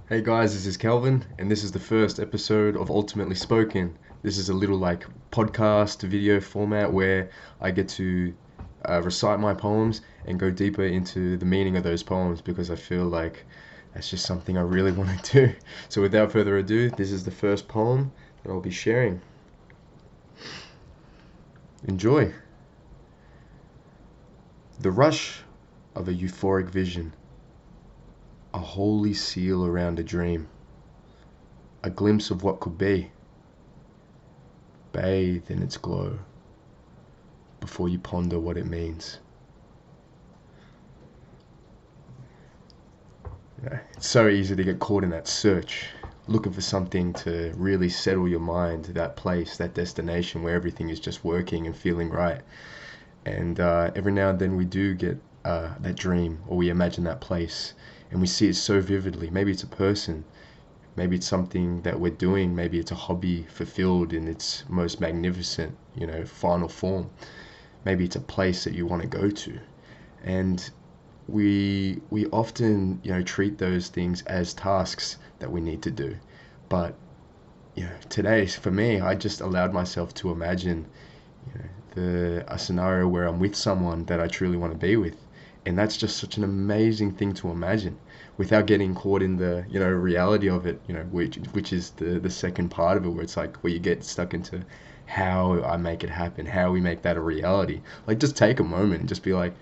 Hey guys, this is Kelvin, and this is the first episode of Ultimately Spoken. This is a little like podcast video format where I get to recite my poems and go deeper into the meaning of those poems because I feel like that's just something I really want to do. So, without further ado, this is the first poem that I'll be sharing. Enjoy. The rush of a euphoric vision, a holy seal around a dream, a glimpse of what could be. Bathe in its glow before you ponder what it means. Yeah, it's so easy to get caught in that search, looking for something to really settle your mind, that place, that destination where everything is just working and feeling right. And every now and then we do get that dream, or we imagine that place, and we see it so vividly. Maybe it's a person, maybe it's something that we're doing, maybe it's a hobby fulfilled in its most magnificent, final form. Maybe it's a place that you want to go to. And we often, treat those things as tasks that we need to do. But, today, for me, I just allowed myself to imagine, a scenario where I'm with someone that I truly want to be with. And that's just such an amazing thing to imagine without getting caught in the, reality of it, which is the second part of it, where it's like where you get stuck into how I make it happen, how we make that a reality. Like, just take a moment and just be like,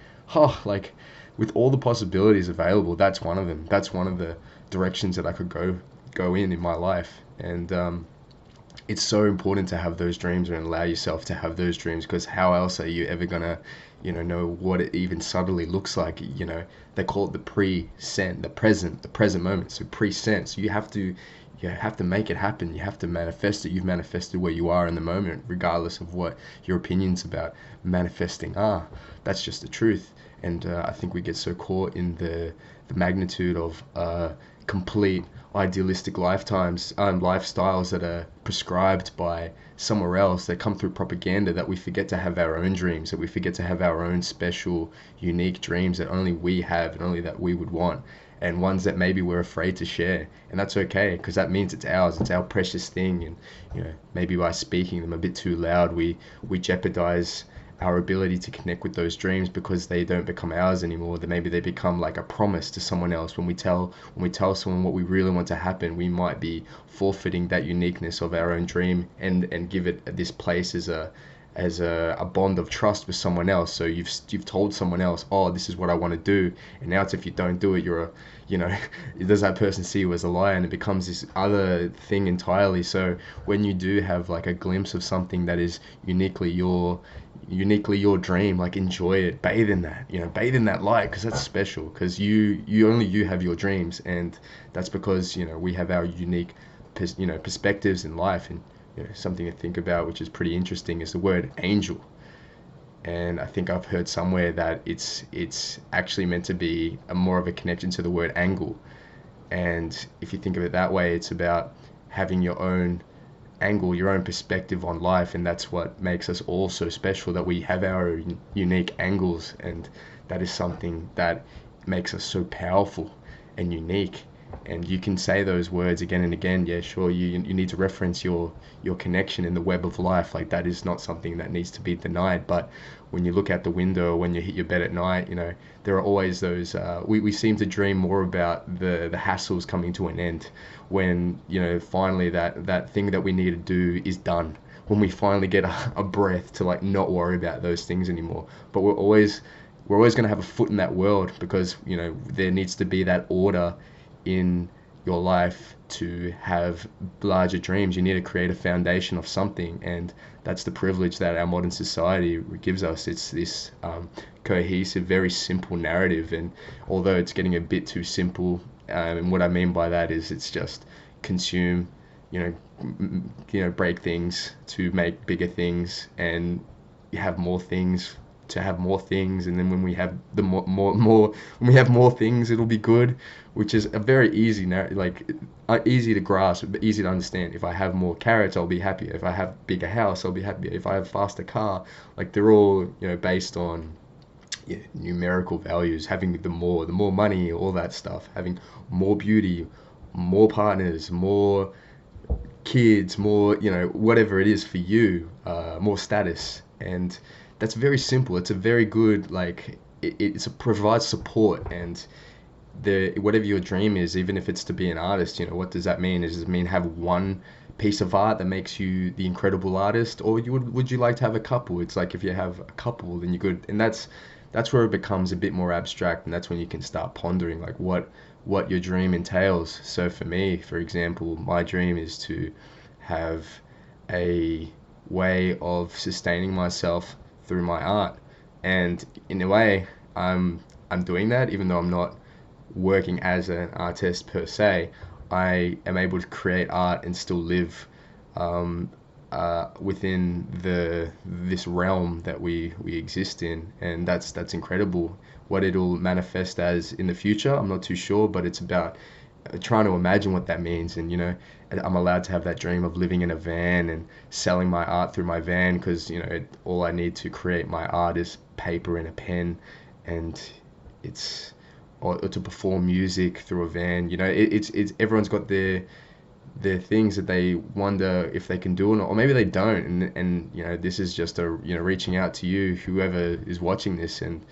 like, with all the possibilities available, that's one of them. That's one of the directions that I could go in my life. And it's so important to have those dreams and allow yourself to have those dreams, because how else are you ever gonna know what it even subtly looks like. They call it the present, the present moment. So present, so you have to make it happen. You have to manifest it. You've manifested where you are in the moment, regardless of what your opinions about manifesting are. That's just the truth. And I think we get so caught in the magnitude of complete idealistic lifestyles that are prescribed by somewhere else, that come through propaganda, that we forget to have our own dreams, that we forget to have our own special, unique dreams that only we have and only that we would want, and ones that maybe we're afraid to share. And that's okay, because that means it's ours, it's our precious thing. And maybe by speaking them a bit too loud, we jeopardize our ability to connect with those dreams, because they don't become ours anymore. That maybe they become like a promise to someone else. When we tell someone what we really want to happen, we might be forfeiting that uniqueness of our own dream, and give it this place as a bond of trust with someone else. So you've told someone else, oh, this is what I want to do, and now it's, if you don't do it, you're a does that person see you as a liar, and it becomes this other thing entirely. So when you do have like a glimpse of something that is uniquely your dream, like, enjoy it, bathe in that light, because that's special, because you have your dreams. And that's because we have our unique perspectives in life. And something to think about, which is pretty interesting, is the word angel. And I think I've heard somewhere that it's actually meant to be more of a connection to the word angle. And if you think of it that way, it's about having your own angle, your own perspective on life. And that's what makes us all so special, that we have our unique angles. And that is something that makes us so powerful and unique. And you can say those words again and again. Yeah, sure, you need to reference your connection in the web of life. Like, that is not something that needs to be denied. But when you look out the window, when you hit your bed at night, there are always those we seem to dream more about the hassles coming to an end, when finally that thing that we need to do is done, when we finally get a breath to, like, not worry about those things anymore. But we're always going to have a foot in that world, because there needs to be that order in your life to have larger dreams. You need to create a foundation of something, and that's the privilege that our modern society gives us. It's this cohesive, very simple narrative. And although it's getting a bit too simple, and what I mean by that is, it's just consume, break things to make bigger things, and you have more things to have more things. And then when we have the more when we have more things, it'll be good, which is a very easy easy to grasp, but easy to understand. If I have more carrots, I'll be happier. If I have bigger house, I'll be happier. If I have faster car, like, they're all based on, yeah, numerical values. Having the more money, all that stuff, having more beauty, more partners, more kids, more, whatever it is for you, more status. And that's very simple. It's a very good, like, it provides support. And the whatever your dream is, even if it's to be an artist, what does that mean? Does it mean have one piece of art that makes you the incredible artist, or would you like to have a couple? It's like if you have a couple, then you're good. And that's where it becomes a bit more abstract, and that's when you can start pondering like what your dream entails. So for me, for example, my dream is to have a way of sustaining myself through my art. And in a way, I'm doing that, even though I'm not working as an artist per se. I am able to create art and still live um, within this realm that we exist in, and that's incredible. What it'll manifest as in the future, I'm not too sure, but it's about trying to imagine what that means. And I'm allowed to have that dream of living in a van and selling my art through my van, because all I need to create my art is paper and a pen, and it's or to perform music through a van. It's everyone's got their things that they wonder if they can do, or maybe they don't. And this is just a reaching out to you, whoever is watching this, and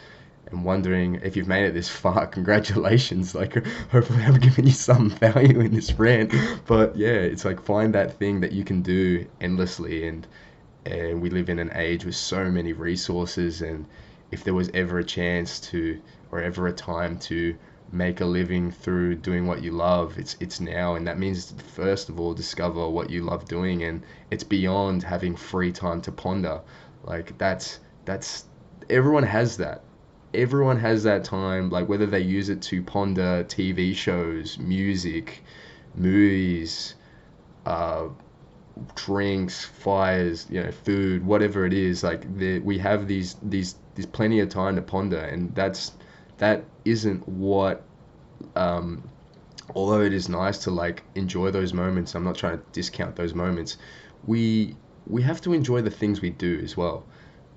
wondering if you've made it this far. Congratulations. Like, hopefully I've given you some value in this rant. But yeah, it's like, find that thing that you can do endlessly. And we live in an age with so many resources, and if there was ever a chance to, or ever a time to make a living through doing what you love, it's now. And that means, first of all, discover what you love doing. And it's beyond having free time to ponder. Like, that's everyone has that. Everyone has that time, like, whether they use it to ponder TV shows, music, movies, uh, drinks, fires, food, whatever it is. Like, we have these plenty of time to ponder. And that isn't what, although it is nice to like enjoy those moments. I'm not trying to discount those moments. We have to enjoy the things we do as well.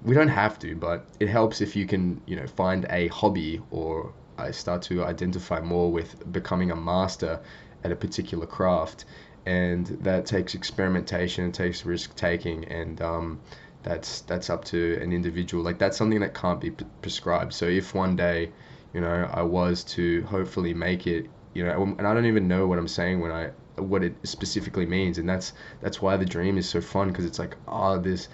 We don't have to, but it helps if you can, find a hobby, or I start to identify more with becoming a master at a particular craft. And that takes experimentation, it takes risk taking, and that's up to an individual. Like, that's something that can't be prescribed. So if one day, I was to hopefully make it, and I don't even know what I'm saying what it specifically means. And that's why the dream is so fun, because it's like, this,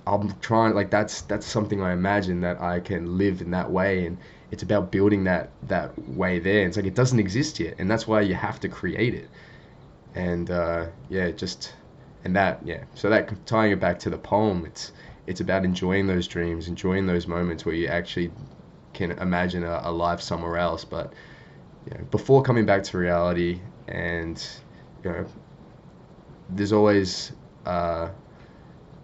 I'm trying, like, that's something I imagine that I can live in that way. And it's about building that way there. It's like, it doesn't exist yet, and that's why you have to create it. And yeah, just, and that, yeah, so that, tying it back to the poem, it's about enjoying those dreams, enjoying those moments where you actually can imagine a life somewhere else. But before coming back to reality. And you know there's always uh,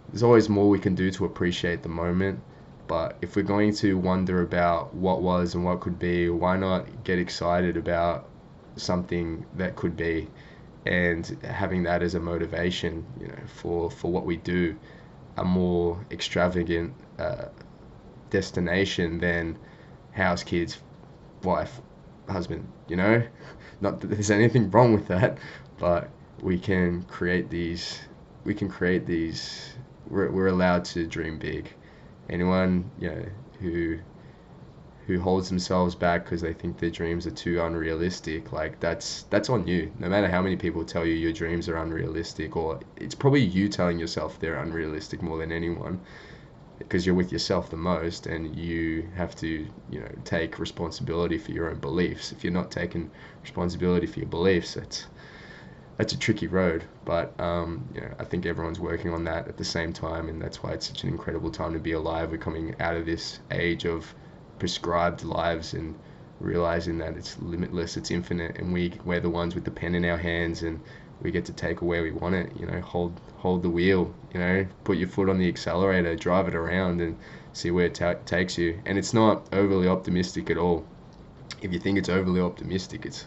there's always more we can do to appreciate the moment. But if we're going to wonder about what was and what could be, why not get excited about something that could be, and having that as a motivation, for what we do, a more extravagant destination than house, kids, wife, husband. Not that there's anything wrong with that, but we can create these. We can create these. We're allowed to dream big. Anyone who holds themselves back because they think their dreams are too unrealistic, like, that's on you. No matter how many people tell you your dreams are unrealistic, or it's probably you telling yourself they're unrealistic more than anyone, because you're with yourself the most, and you have to take responsibility for your own beliefs. If you're not taking responsibility for your beliefs, that's a tricky road. But I think everyone's working on that at the same time, and that's why it's such an incredible time to be alive. We're coming out of this age of prescribed lives and realizing that it's limitless, it's infinite, and we're the ones with the pen in our hands, and we get to take it where we want it. Hold the wheel, put your foot on the accelerator, drive it around, and see where it takes you. And it's not overly optimistic at all. If you think it's overly optimistic, it's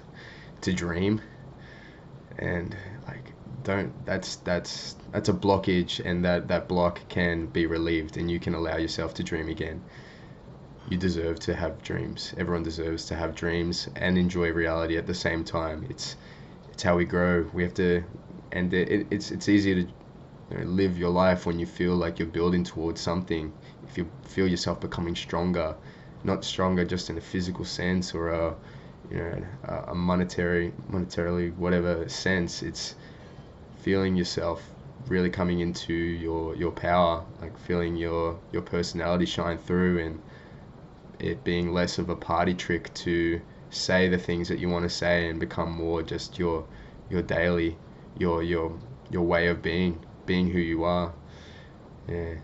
a dream. And like, that's a blockage, and that block can be relieved, and you can allow yourself to dream again. You deserve to have dreams. Everyone deserves to have dreams and enjoy reality at the same time. It's how we grow. We have to, and it's easier to, live your life when you feel like you're building towards something. If you feel yourself becoming stronger, not stronger just in a physical sense or a monetarily whatever sense. It's feeling yourself really coming into your power, like feeling your personality shine through, and it being less of a party trick to say the things that you want to say and become more just your daily, your way of being who you are. Yeah.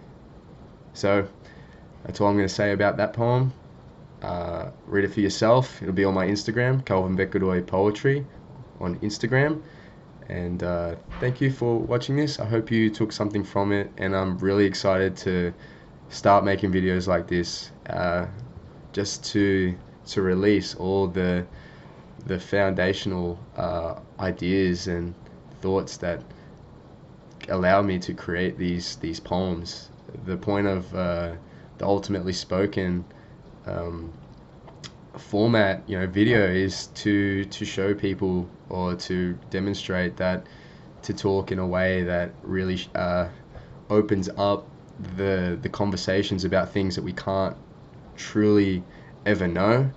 So that's all I'm going to say about that poem. Read it for yourself. It'll be on my Instagram, Calvin Beck-Godoy Poetry on Instagram. And thank you for watching this. I hope you took something from it, and I'm really excited to start making videos like this, just to release all the foundational ideas and thoughts that allow me to create these poems. The point of the ultimately spoken format, video, is to show people, or to demonstrate that, to talk in a way that really opens up the conversations about things that we can't truly ever know.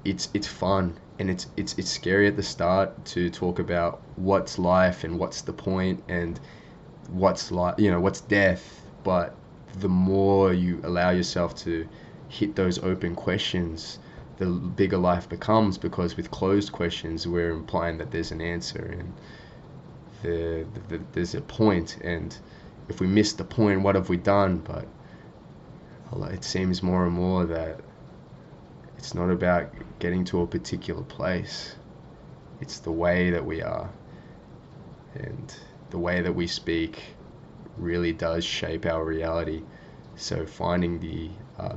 It's fun, and it's scary at the start to talk about what's life and what's the point and what's what's death. But the more you allow yourself to hit those open questions, the bigger life becomes, because with closed questions we're implying that there's an answer, and there's a point, and if we miss the point, what have we done? But it seems more and more that it's not about getting to a particular place. It's the way that we are, and the way that we speak really does shape our reality. So finding the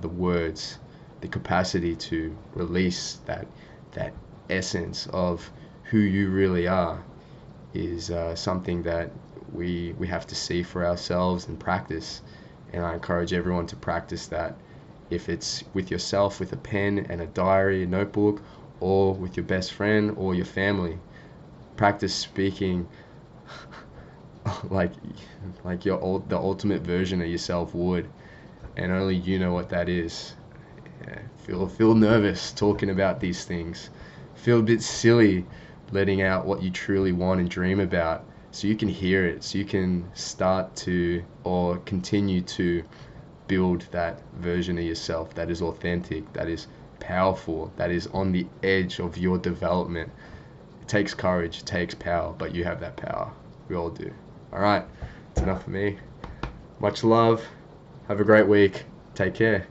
words, the capacity to release that essence of who you really are, is something that we have to see for ourselves and practice. And I encourage everyone to practice that, if it's with yourself with a pen and a diary, a notebook, or with your best friend or your family. Practice speaking like the ultimate version of yourself would, and only you know what that is. Yeah, feel nervous talking about these things. Feel a bit silly letting out what you truly want and dream about, so you can hear it, so you can start to, or continue to, build that version of yourself that is authentic, that is powerful, that is on the edge of your development. It takes courage, it takes power, but you have that power. We all do. Alright, that's enough for me. Much love. Have a great week. Take care.